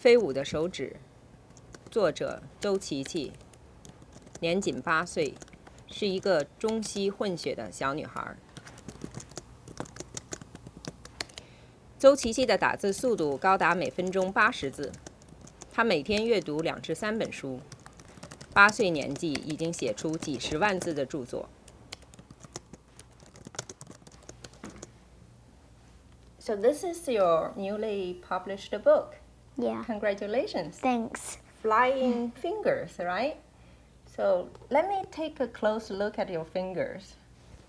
飞舞的手指，作者周琪琪，年仅8岁，是一个中西混血的小女孩。周琪琪的打字速度高达每分钟80字，她每天阅读2至3本书，8岁年纪已经写出几十万字的著作。So this is your newly published book. Yeah. Congratulations. Thanks. Flying fingers, right? So let me take a close look at your fingers.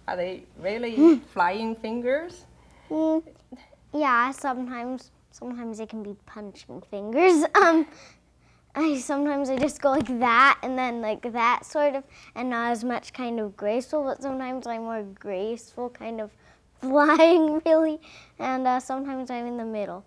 Are they really flying fingers? Yeah, sometimes it can be punching fingers. Sometimes I just go like that and then like that sort of, and not as much kind of graceful, but sometimes I'm more graceful, kind of flying really, and sometimes I'm in the middle.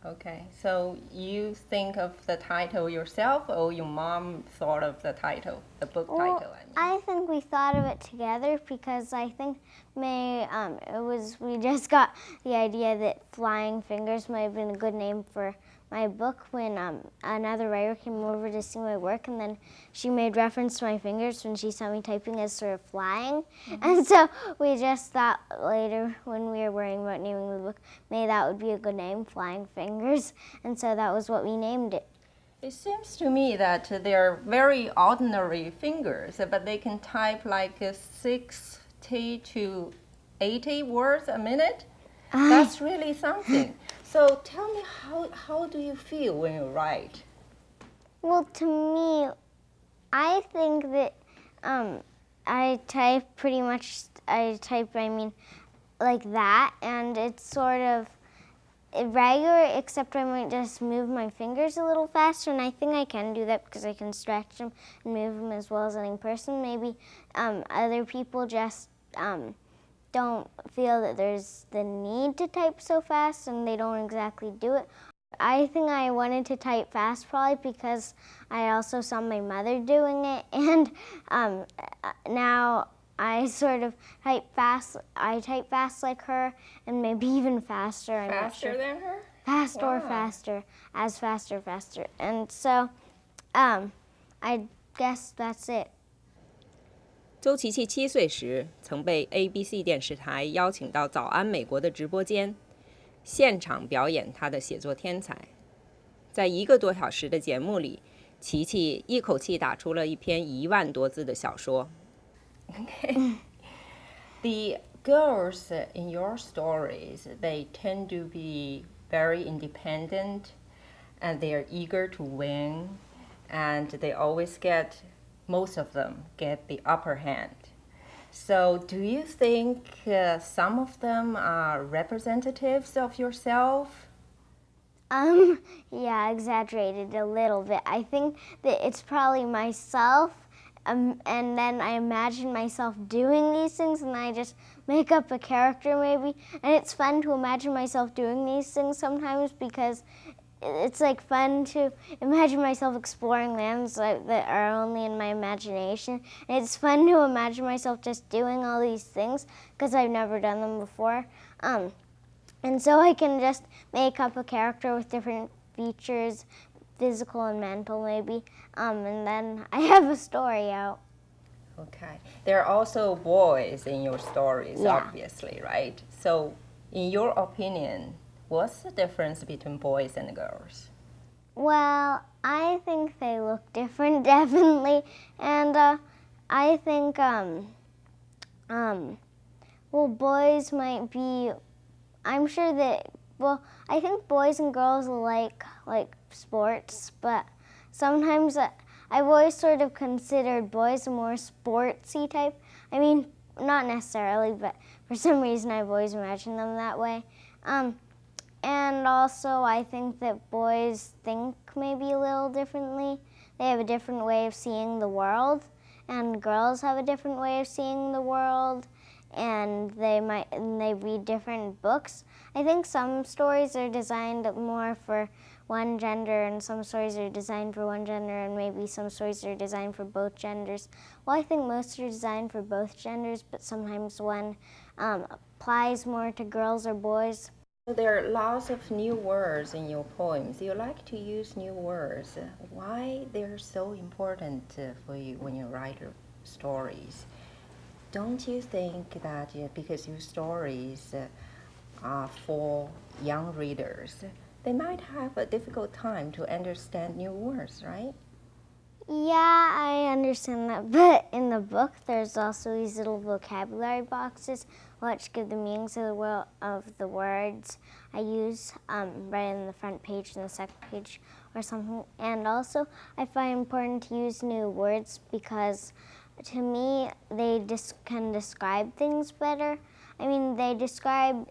Okay, so you think of the title yourself, or your mom thought of the title, the book title? I think we thought of it together because I think we just got the idea that Flying Fingers might have been a good name for my book when another writer came over to see my work, and then she made reference to my fingers when she saw me typing as sort of flying. And so we just thought later when we were worrying about naming the book, maybe that would be a good name, Flying Fingers. And so that was what we named it. It seems to me that they're very ordinary fingers, but they can type like 60 to 80 words a minute. That's really something. So tell me, how do you feel when you write? Well, to me, I think that I type like that, and it's sort of regular, except I might just move my fingers a little faster, and I think I can do that because I can stretch them and move them as well as any person. Maybe other people just don't feel that there's the need to type so fast, and they don't exactly do it. I think I wanted to type fast probably because I also saw my mother doing it, and now I sort of type fast. I type fast like her, and maybe even faster. I'm not sure. Faster than her? Fast or faster, as faster, faster. And so, I guess that's it. 周琪琪7岁时，曾被 ABC 电视台邀请到《早安美国》的直播间，现场表演她的写作天才。在1个多小时的节目里，琪琪一口气打出了一篇1万多字的小说。Okay. The girls in your stories, they tend to be very independent, and they are eager to win, and they always most of them get the upper hand. So do you think some of them are representatives of yourself? Yeah, exaggerated a little bit. I think that it's probably myself, and then I imagine myself doing these things, and I just make up a character maybe. And it's fun to imagine myself doing these things sometimes because it's like fun to imagine myself exploring lands that are only in my imagination. And it's fun to imagine myself just doing all these things because I've never done them before. And so I can just make up a character with different features, physical and mental maybe, and then I have a story out. Okay. There are also boys in your stories, obviously, right? So in your opinion, what's the difference between boys and girls? Well, I think they look different, definitely, and I think boys might be. I'm sure that I think boys and girls like sports, but sometimes I've always sort of considered boys a more sportsy type. I mean, not necessarily, but for some reason I've always imagined them that way. And also I think that boys think maybe a little differently. They have a different way of seeing the world, and girls have a different way of seeing the world, and they read different books. I think some stories are designed more for one gender, and some stories are designed for one gender, and maybe some stories are designed for both genders. Well, I think most are designed for both genders, but sometimes one applies more to girls or boys. There are lots of new words in your poems. You like to use new words. Why they're so important for you when you write your stories? Don't you think that because your stories are for young readers, they might have a difficult time to understand new words, right? Yeah, I understand that, but in the book there's also these little vocabulary boxes which give the meanings of the words I use right in the front page and the second page or something. And also I find it important to use new words because to me they can describe things better. I mean, they describe,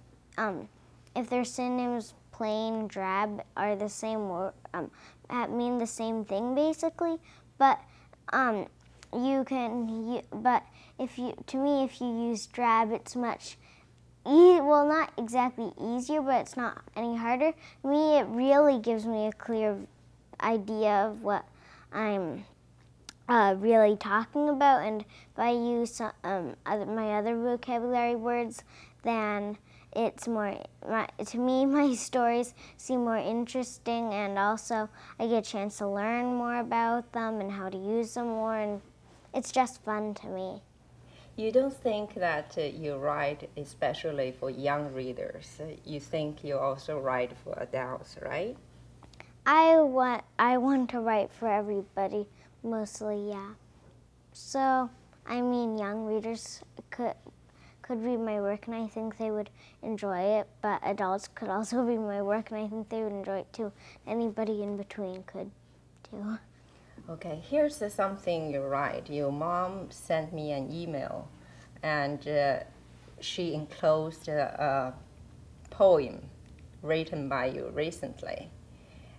if they're synonyms, plain, drab, are the same word, mean the same thing basically. But but to me, if you use drab, it's much, well, not exactly easier, but it's not any harder. To me, it really gives me a clear idea of what I'm really talking about. And if I use my other vocabulary words, then it's more, to me, my stories seem more interesting, and also I get a chance to learn more about them and how to use them more, and it's just fun to me. You don't think that you write especially for young readers. You think you also write for adults, right? I want to write for everybody, mostly, yeah. So, I mean, young readers could read my work and I think they would enjoy it, but adults could also read my work and I think they would enjoy it too. Anybody in between could too. Okay, here's something you write. Your mom sent me an email, and she enclosed a poem written by you recently.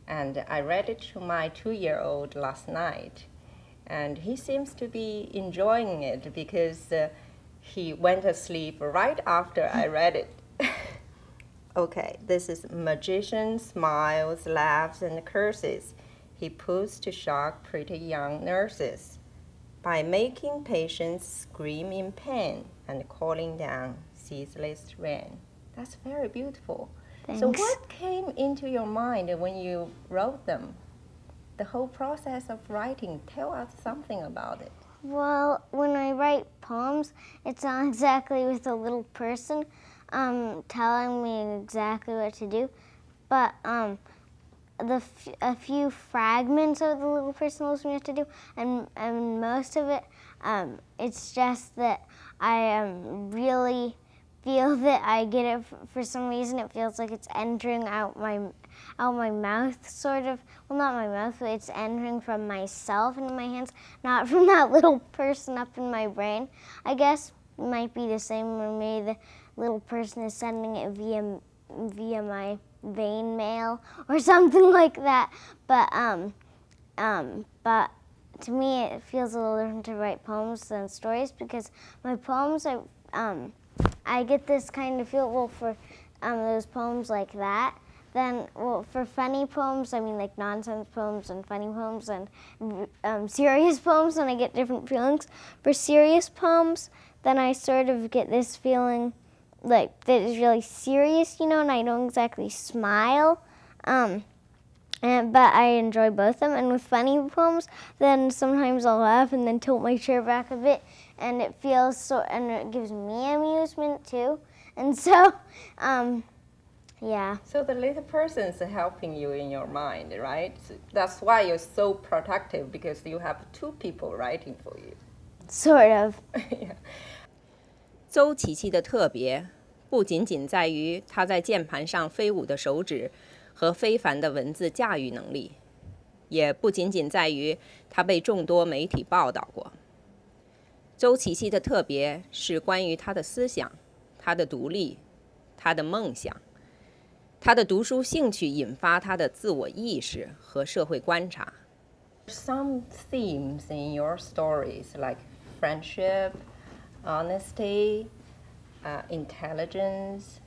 And I read it to my 2-year-old last night, and he seems to be enjoying it because he went asleep right after I read it. Okay, this is magician smiles, laughs, and curses. He puts to shock pretty young nurses by making patients scream in pain and calling down ceaseless rain. That's very beautiful. Thanks. So what came into your mind when you wrote them? The whole process of writing, tell us something about it. Well, when I write poems, it's not exactly with a little person telling me exactly what to do, but a few fragments of the little person tells me what to do, and most of it, it's just that I really feel that I get it for some reason. It feels like it's entering out my mouth, sort of. Well, not my mouth, but it's entering from myself into my hands, not from that little person up in my brain. I guess it might be the same, or maybe the little person is sending it via my vein mail or something like that. But to me, it feels a little different to write poems than stories because my poems I get this kind of feel, well, for those poems like that. Then, well, for funny poems, I mean like nonsense poems and funny poems and serious poems, and I get different feelings. For serious poems, then I sort of get this feeling like that is really serious, and I don't exactly smile. But I enjoy both of them. And with funny poems, then sometimes I'll laugh and then tilt my chair back a bit, and it feels and it gives me amusement too. And so, yeah. So the little person's helping you in your mind, right? That's why you're so protective, because you have 2 people writing for you. Sort of. Yeah. 邹琪琪的特别不仅仅在于她在键盘上飞舞的手指和非凡的文字驾驭能力，也不仅仅在于她被众多媒体报道过。邹琪琪的特别是关于她的思想、她的独立、她的梦想、她的读书兴趣引发她的自我意识和社会观察。Some themes in your stories like friendship, honesty, intelligence,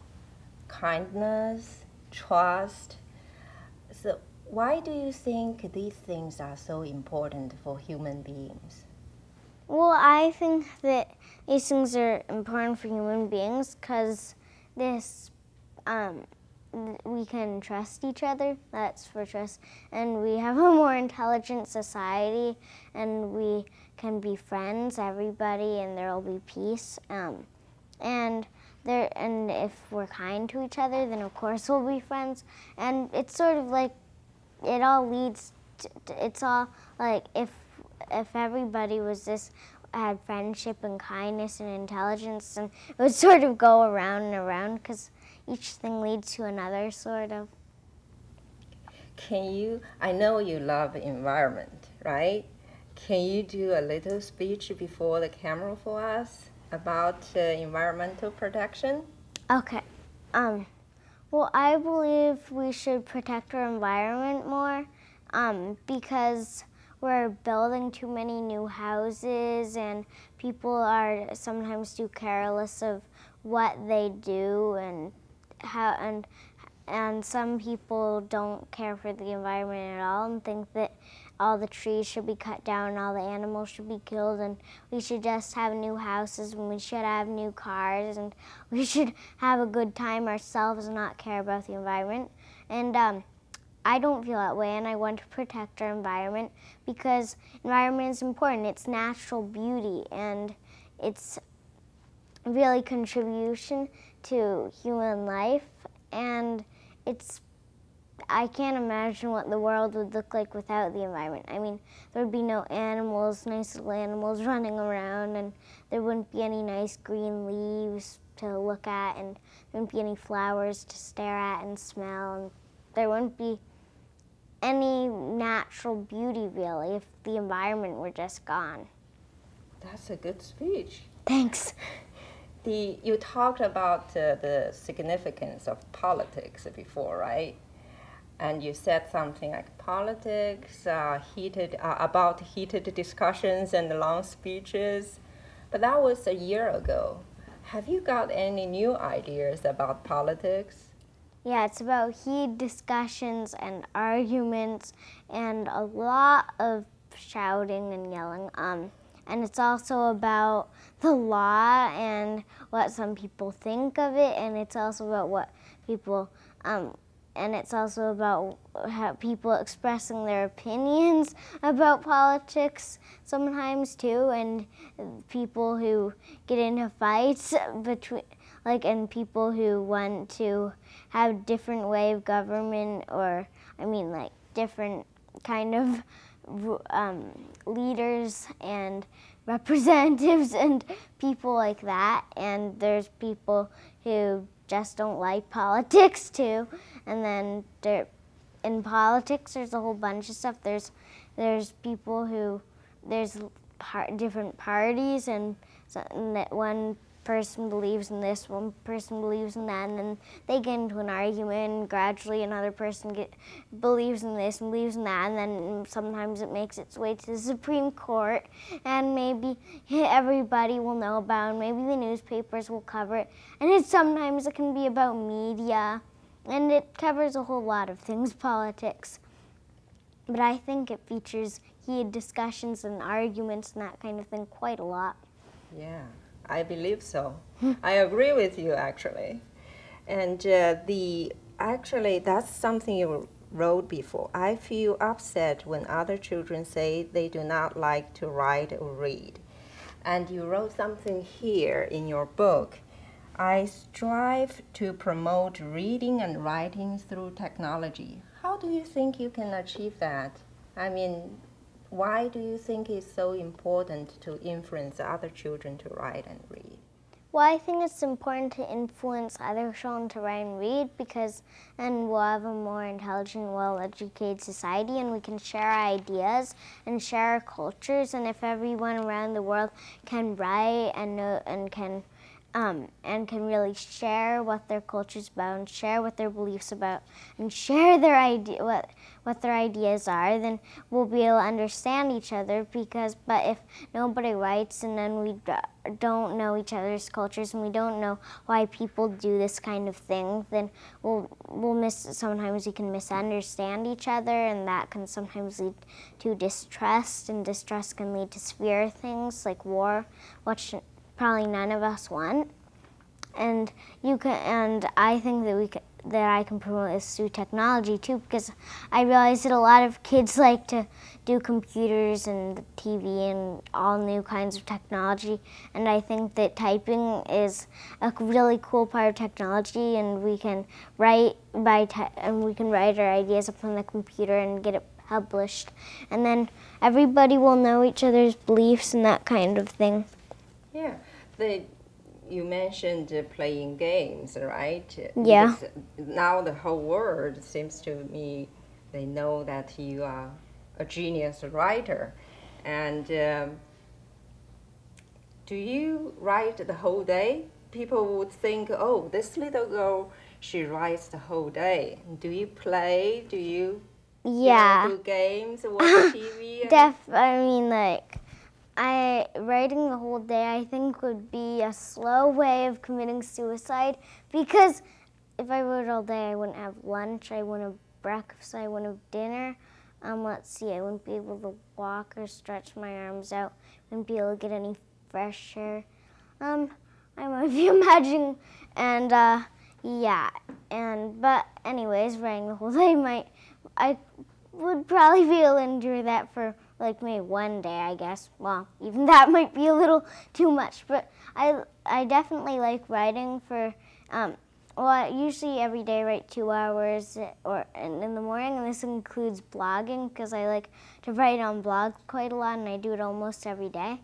kindness, trust. So why do you think these things are so important for human beings? Well, I think that these things are important for human beings because this, we can trust each other. That's for trust. And we have a more intelligent society, and we can be friends, everybody, and there will be peace. And if we're kind to each other, then of course we'll be friends. And it's sort of like it all leads. It's all like if everybody had friendship and kindness and intelligence, and it would sort of go around and around because each thing leads to another, sort of. I know you love environment, right? Can you do a little speech before the camera for us about environmental protection? Okay. Well, I believe we should protect our environment more because we're building too many new houses, and people are sometimes too careless of what they do, and some people don't care for the environment at all and think that all the trees should be cut down and all the animals should be killed, and we should just have new houses and we should have new cars and we should have a good time ourselves and not care about the environment. And I don't feel that way, and I want to protect our environment because environment is important. It's natural beauty, and it's really contribution to human life, and I can't imagine what the world would look like without the environment. I mean, there would be no animals, nice little animals running around, and there wouldn't be any nice green leaves to look at, and there wouldn't be any flowers to stare at and smell, and there wouldn't be any natural beauty, really, if the environment were just gone. That's a good speech. Thanks. You talked about the significance of politics before, right? And you said something like politics, about heated discussions and long speeches. But that was a year ago. Have you got any new ideas about politics? Yeah, it's about heated discussions and arguments and a lot of shouting and yelling. And it's also about the law and what some people think of it, and it's also about what people, and it's also about how people expressing their opinions about politics sometimes too, and people who get into fights and people who want to have different way of government, or different kind of leaders and representatives and people like that. And there's people who just don't like politics too. And then in politics, there's a whole bunch of stuff. There's people who different parties, and one person believes in this, one person believes in that, and then they get into an argument, and gradually another person believes in this and believes in that, and then sometimes it makes its way to the Supreme Court, and maybe everybody will know about it, and maybe the newspapers will cover it, and sometimes it can be about media, and it covers a whole lot of things, politics. But I think it features heated discussions and arguments and that kind of thing quite a lot. Yeah. I believe so. I agree with you, actually. And actually, that's something you wrote before. I feel upset when other children say they do not like to write or read. And you wrote something here in your book. I strive to promote reading and writing through technology. How do you think you can achieve that? I mean, why do you think it's so important to influence other children to write and read? Well, I think it's important to influence other children to write and read because then we'll have a more intelligent, well-educated society, and we can share our ideas and share our cultures. And if everyone around the world can write and know and can really share what their culture's about and share what their beliefs about and share their what their ideas are, then we'll be able to understand each other. But if nobody writes and then we don't know each other's cultures and we don't know why people do this kind of thing, then sometimes we can misunderstand each other, and that can sometimes lead to distrust, and distrust can lead to severe things like war, which probably none of us want. And I think that that I can promote is through technology too, because I realize that a lot of kids like to do computers and TV and all new kinds of technology, and I think that typing is a really cool part of technology, and we can write our ideas up on the computer and get it published, and then everybody will know each other's beliefs and that kind of thing. Yeah, you mentioned playing games, right? Yeah. Because now the whole world seems to me, they know that you are a genius writer. And do you write the whole day? People would think, oh, this little girl, she writes the whole day. Do you play? Do you Yeah. do games, watch TV? Writing the whole day, I think, would be a slow way of committing suicide, because if I wrote all day, I wouldn't have lunch, I wouldn't have breakfast, I wouldn't have dinner. Let's see, I wouldn't be able to walk or stretch my arms out, wouldn't be able to get any fresh air. I might be imagining, and but anyways, writing the whole day I would probably be able to endure that for like maybe one day, I guess. Well, even that might be a little too much, but I definitely like writing for, I usually every day write 2 hours in the morning, and this includes blogging, because I like to write on blogs quite a lot, and I do it almost every day.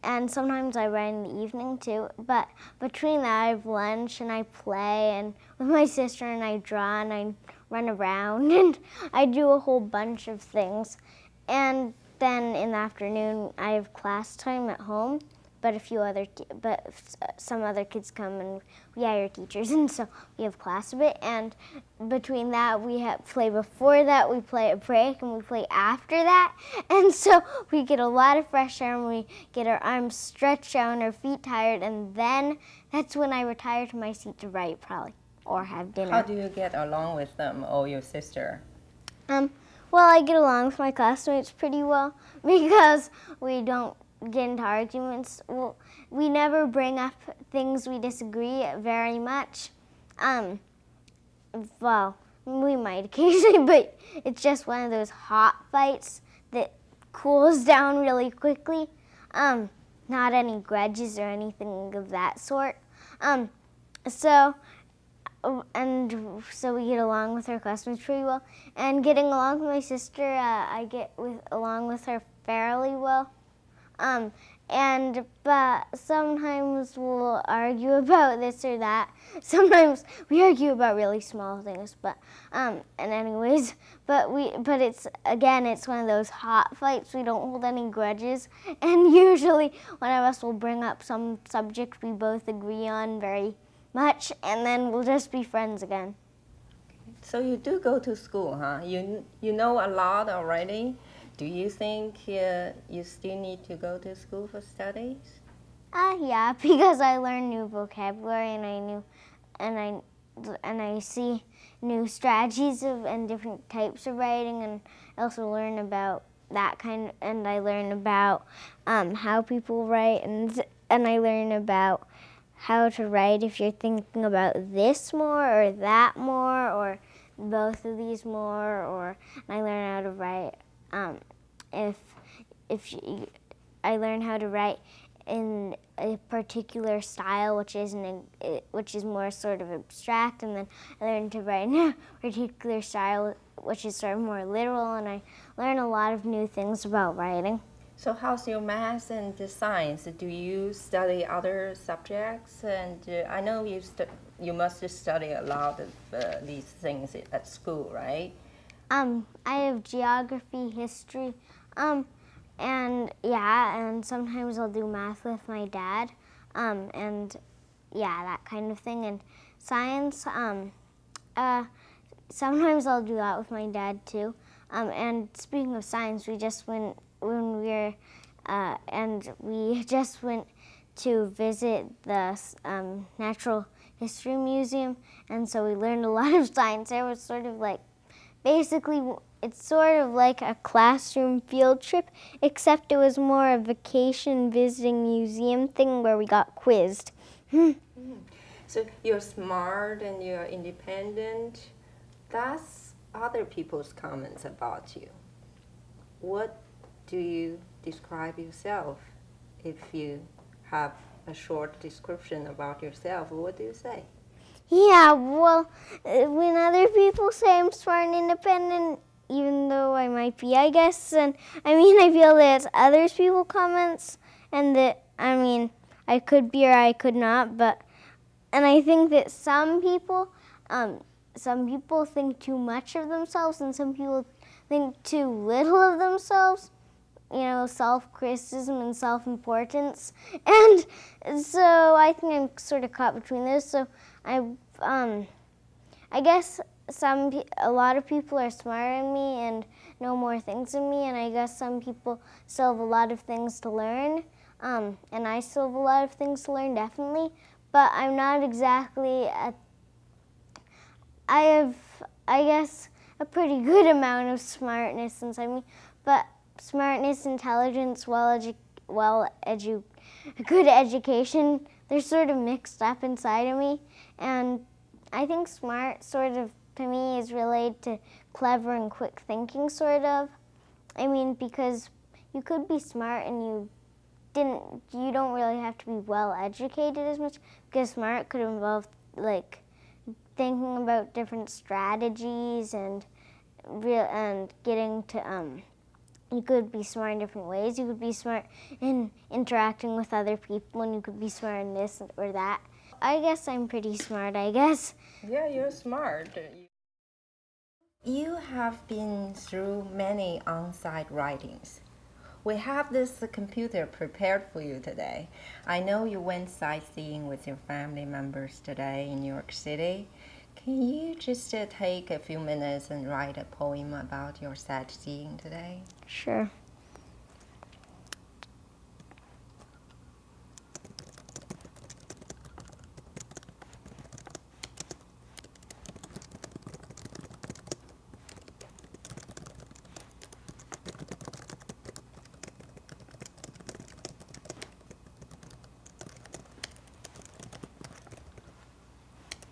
And sometimes I write in the evening too, but between that I have lunch and I play and with my sister, and I draw and I run around and I do a whole bunch of things. And then in the afternoon I have class time at home, but some other kids come and we hire teachers, and so we have class a bit, and between that we play before that, we play a break, and we play after that, and so we get a lot of fresh air and we get our arms stretched out and our feet tired, and then that's when I retire to my seat to write, probably, or have dinner. How do you get along with them or your sister? Well, I get along with my classmates pretty well, because we don't get into arguments. Well, we never bring up things we disagree very much. Well, we might occasionally, but it's just one of those hot fights that cools down really quickly. Not any grudges or anything of that sort. So we get along with our classmates pretty well. And getting along with my sister, I get along with her fairly well. But sometimes we'll argue about this or that. Sometimes we argue about really small things, but it's one of those hot fights. We don't hold any grudges, and usually one of us will bring up some subject we both agree on very much, and then we'll just be friends again. So you do go to school, huh? You know a lot already. Do you think you still need to go to school for studies? Yeah, because I learn new vocabulary, and I see new strategies and different types of writing, and I also learn about that kind, and I learn about how people write, and I learn about how to write if you're thinking about this more or that more or both of these more, and I learn how to write I learn how to write in a particular style, which is more sort of abstract, and then I learn to write in a particular style, which is sort of more literal, and I learn a lot of new things about writing. So how's your math and science? Do you study other subjects? And I know you must study a lot of these things at school, right? I have geography, history, and sometimes I'll do math with my dad, that kind of thing. And science, sometimes I'll do that with my dad too. And speaking of science, we just went to visit the Natural History Museum, and so we learned a lot of science. It was sort of like, basically, it's sort of like a classroom field trip, except it was more a vacation visiting museum thing where we got quizzed. So you're smart and you're independent. That's other people's comments about you. What do you describe yourself? If you have a short description about yourself, what do you say? Yeah, well, when other people say I'm smart and independent, even though I might be, I guess, and I mean, I feel that it's other people's comments, and that, I mean, I could be or I could not, and I think that some people think too much of themselves, and some people think too little of themselves. You know, self-criticism and self-importance, and so I think I'm sort of caught between those. So I guess a lot of people are smarter than me and know more things than me, and I guess some people still have a lot of things to learn, and I still have a lot of things to learn, definitely. But I'm not exactly I have, I guess, a pretty good amount of smartness inside me, but smartness, intelligence, good education, they're sort of mixed up inside of me. And I think smart sort of, to me, is related to clever and quick thinking, sort of. I mean, because you could be smart and you don't really have to be well educated as much, because smart could involve like thinking about different strategies and getting to you could be smart in different ways. You could be smart in interacting with other people, and you could be smart in this or that. I guess I'm pretty smart, I guess. Yeah, you're smart. You have been through many on-site writings. We have this computer prepared for you today. I know you went sightseeing with your family members today in New York City. Can you just take a few minutes and write a poem about your sightseeing today? Sure.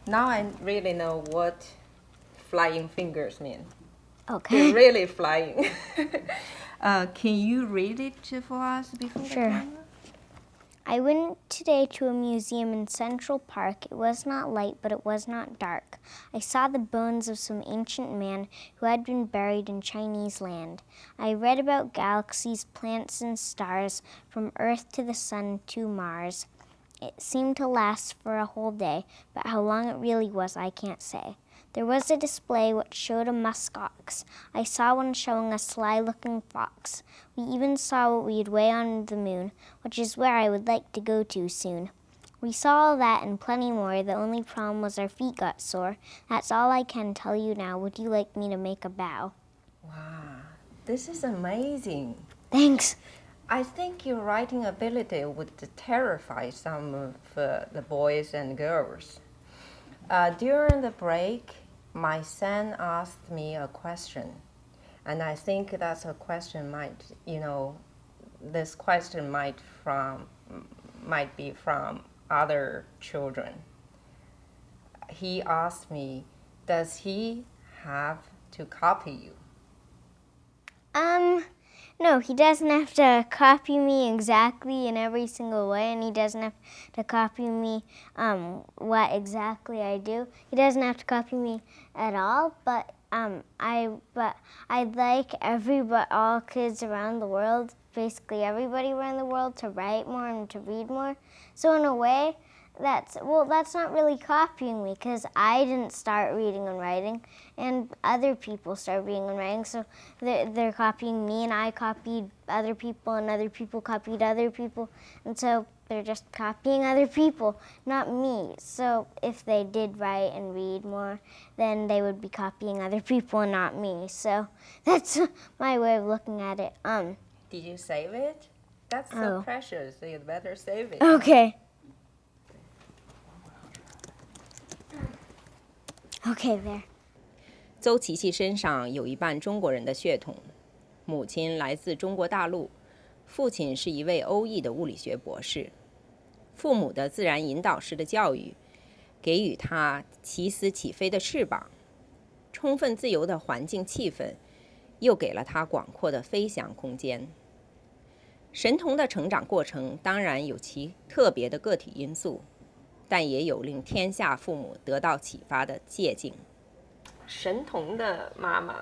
Now I really know what flying fingers mean. Okay. They're really flying. Can you read it for us before the Sure. camera? I went today to a museum in Central Park. It was not light, but it was not dark. I saw the bones of some ancient man who had been buried in Chinese land. I read about galaxies, planets, and stars, from Earth to the Sun to Mars. It seemed to last for a whole day, but how long it really was, I can't say. There was a display which showed a musk ox. I saw one showing a sly-looking fox. We even saw what we'd weigh on the moon, which is where I would like to go to soon. We saw all that and plenty more. The only problem was our feet got sore. That's all I can tell you now. Would you like me to make a bow? Wow, this is amazing. Thanks. I think your writing ability would terrify some of the boys and girls. During the break, my son asked me a question, and I think that's a question this question might be from other children. He asked me, does he have to copy you? No, he doesn't have to copy me exactly in every single way, and he doesn't have to copy me what exactly I do. He doesn't have to copy me at all, but I'd like all kids around the world, basically everybody around the world, to write more and to read more. So in a way, that's not really copying me, because I didn't start reading and writing, and other people started reading and writing, so they're copying me, and I copied other people, and other people copied other people, and so they're just copying other people, not me. So if they did write and read more, then they would be copying other people and not me. So that's my way of looking at it. Did you save it? That's so precious, so you'd better save it. Okay. Okay, there. 邹琪琪身上有一半中国人的血统，母亲来自中国大陆，父亲是一位欧裔的物理学博士。父母的自然引导式的教育，给予他起死起飞的翅膀，充分自由的环境气氛，又给了他广阔的飞翔空间。神童的成长过程当然有其特别的个体因素，但也有令天下父母得到启发的借鉴。神童的妈妈，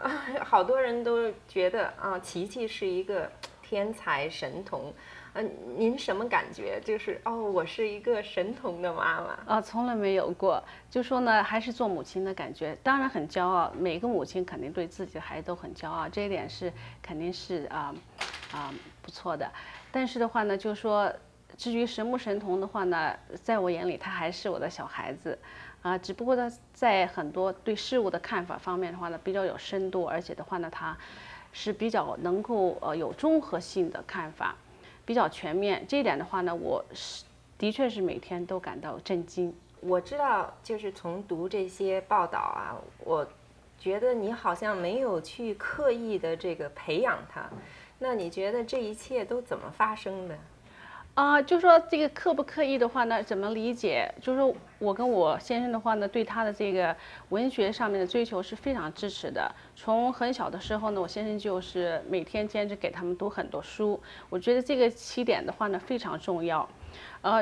好多人都觉得啊，琪琪是一个天才神童。您什么感觉？就是我是一个神童的妈妈。从来没有过。就说呢，还是做母亲的感觉，当然很骄傲。每个母亲肯定对自己的孩子都很骄傲，这一点是肯定是不错的。但是的话呢，就说至于神不神童的话呢，在我眼里他还是我的小孩子。只不过他在很多对事物的看法方面的话呢，比较有深度，而且的话呢，他是比较能够有综合性的看法，比较全面。这一点的话呢，我的确是每天都感到震惊。我知道，就是从读这些报道啊，我觉得你好像没有去刻意的这个培养他。那你觉得这一切都怎么发生的？就说这个刻不刻意的话呢，怎么理解？就是说我跟我先生的话呢，对他的这个文学上面的追求是非常支持的。从很小的时候呢，我先生就是每天坚持给他们读很多书。我觉得这个起点的话呢非常重要。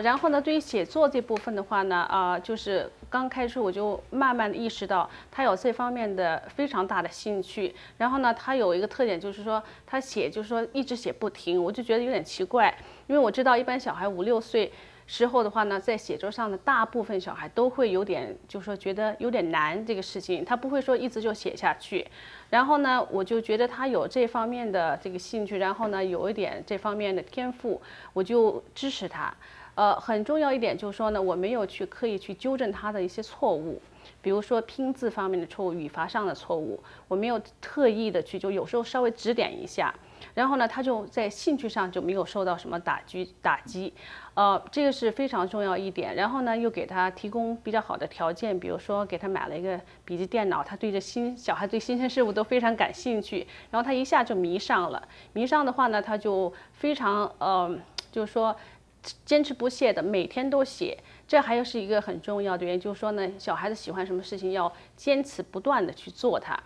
然后呢，对于写作这部分的话呢，就是刚开始我就慢慢的意识到他有这方面的非常大的兴趣。然后呢，他有一个特点就是说他写就是说一直写不停，我就觉得有点奇怪，因为我知道一般小孩5、6岁时候的话呢，在写作上的大部分小孩都会有点就是说觉得有点难这个事情，他不会说一直就写下去。然后呢，我就觉得他有这方面的这个兴趣，然后呢有一点这方面的天赋，我就支持他。很重要一点就是说呢，我没有去刻意去纠正他的一些错误，比如说拼字方面的错误、语法上的错误，我没有特意的去，就有时候稍微指点一下。然后呢，他就在兴趣上就没有受到什么打击，这个是非常重要一点。然后呢，又给他提供比较好的条件，比如说给他买了一个笔记电脑，他对小孩对新鲜事物都非常感兴趣，然后他一下就迷上了。迷上的话呢，他就非常就是说坚持不懈的每天都写。这还有是一个很重要的原因，就是说呢，小孩子喜欢什么事情要坚持不断的去做它。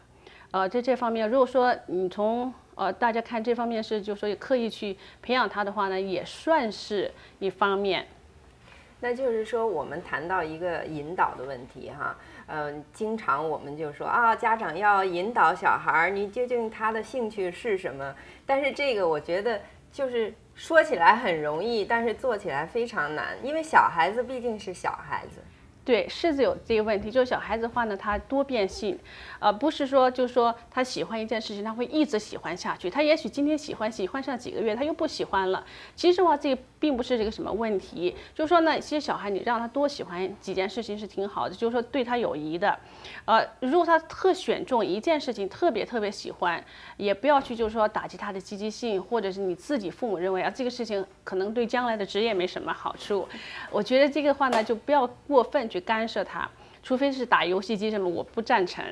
在这方面，如果说你从大家看这方面是就是说刻意去培养他的话呢，也算是一方面。那就是说，我们谈到一个引导的问题哈，经常我们就说家长要引导小孩，你究竟他的兴趣是什么？但是这个我觉得就是说起来很容易，但是做起来非常难，因为小孩子毕竟是小孩子。对，是有这个问题，就是小孩子的话呢，他多变性，不是说就是说他喜欢一件事情，他会一直喜欢下去。他也许今天喜欢上几个月，他又不喜欢了。其实的话，这个并不是这个什么问题，就是说呢，其实小孩你让他多喜欢几件事情是挺好的，就是说对他有益的。如果他特选中一件事情特别喜欢，也不要去就是说打击他的积极性，或者是你自己父母认为这个事情可能对将来的职业没什么好处。我觉得这个话呢，就不要过分去干涉他，除非是打游戏机什么，我不赞成。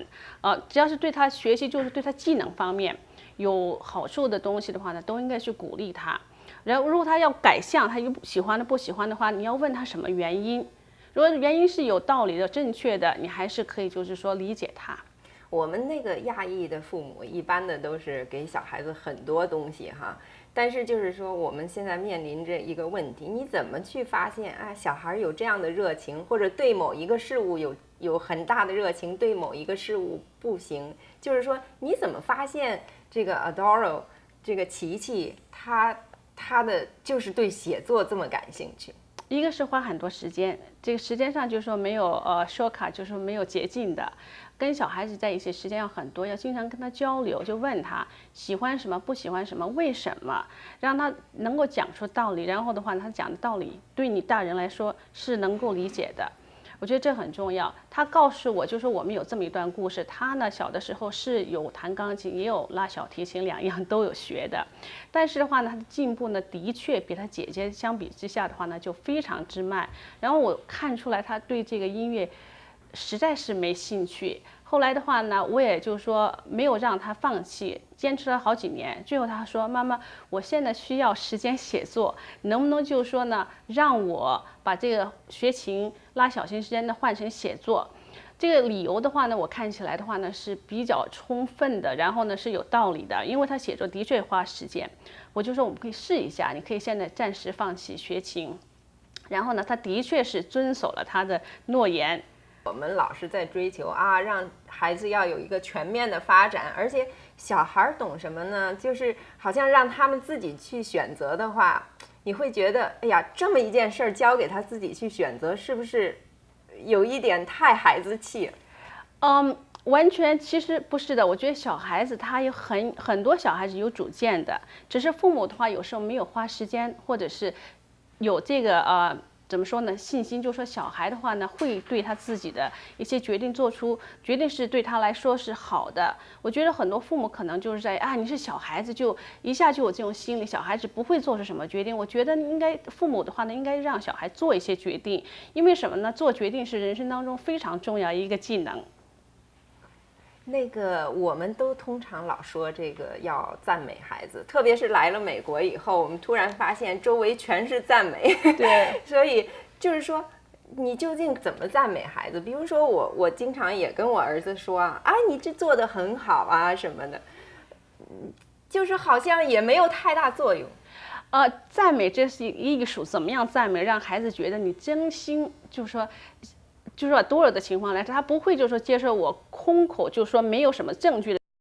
只要是对他学习，就是对他技能方面有好处的东西的话呢，都应该去鼓励他。然后如果他要改向，他又喜欢的不喜欢的话，你要问他什么原因。如果原因是有道理的、正确的，你还是可以就是说理解他。我们那个亚裔的父母一般的都是给小孩子很多东西哈。但是就是说，我们现在面临着一个问题，你怎么去发现小孩有这样的热情，或者对某一个事物有很大的热情，对某一个事物不行？就是说，你怎么发现这个 Adoro 这个琪琪他的就是对写作这么感兴趣？一个是花很多时间，这个时间上就是说没有shortcut，就是说没有捷径的。跟小孩子在一起时间要很多，要经常跟他交流，就问他喜欢什么，不喜欢什么，为什么，让他能够讲出道理。然后的话，他讲的道理对你大人来说是能够理解的。我觉得这很重要。他告诉我，就说我们有这么一段故事。他呢，小的时候是有弹钢琴，也有拉小提琴，两样都有学的。但是的话呢，他的进步呢，的确比他姐姐相比之下的话呢，就非常之慢。然后我看出来，他对这个音乐实在是没兴趣。后来的话呢，我也就是说没有让他放弃，坚持了好几年。最后他说：“妈妈，我现在需要时间写作，能不能就是说呢，让我把这个学琴拉小提时间呢换成写作？”这个理由的话呢，我看起来的话呢是比较充分的，然后呢是有道理的，因为他写作的确花时间。我就说我们可以试一下，你可以现在暂时放弃学琴。然后呢，他的确是遵守了他的诺言。我们老是在追求啊，让孩子要有一个全面的发展，而且小孩懂什么呢？就是好像让他们自己去选择的话，你会觉得，哎呀，这么一件事儿交给他自己去选择，是不是有一点太孩子气了？完全其实不是的。我觉得小孩子他有很多小孩子有主见的，只是父母的话有时候没有花时间，或者是有这个怎么说呢？信心，就是说小孩的话呢，会对他自己的一些决定做出决定是对他来说是好的。我觉得很多父母可能就是在你是小孩子就一下就有这种心理，小孩子不会做出什么决定。我觉得应该父母的话呢，应该让小孩做一些决定，因为什么呢？做决定是人生当中非常重要一个技能。那个我们都通常老说这个要赞美孩子，特别是来了美国以后，我们突然发现周围全是赞美。对，所以就是说，你究竟怎么赞美孩子？比如说我经常也跟我儿子说啊，你这做得很好啊什么的，就是好像也没有太大作用。赞美这是艺术，怎么样赞美让孩子觉得你真心，就是说多了的情况来说，他不会就是说接受我空口，就是说没有什么证据的。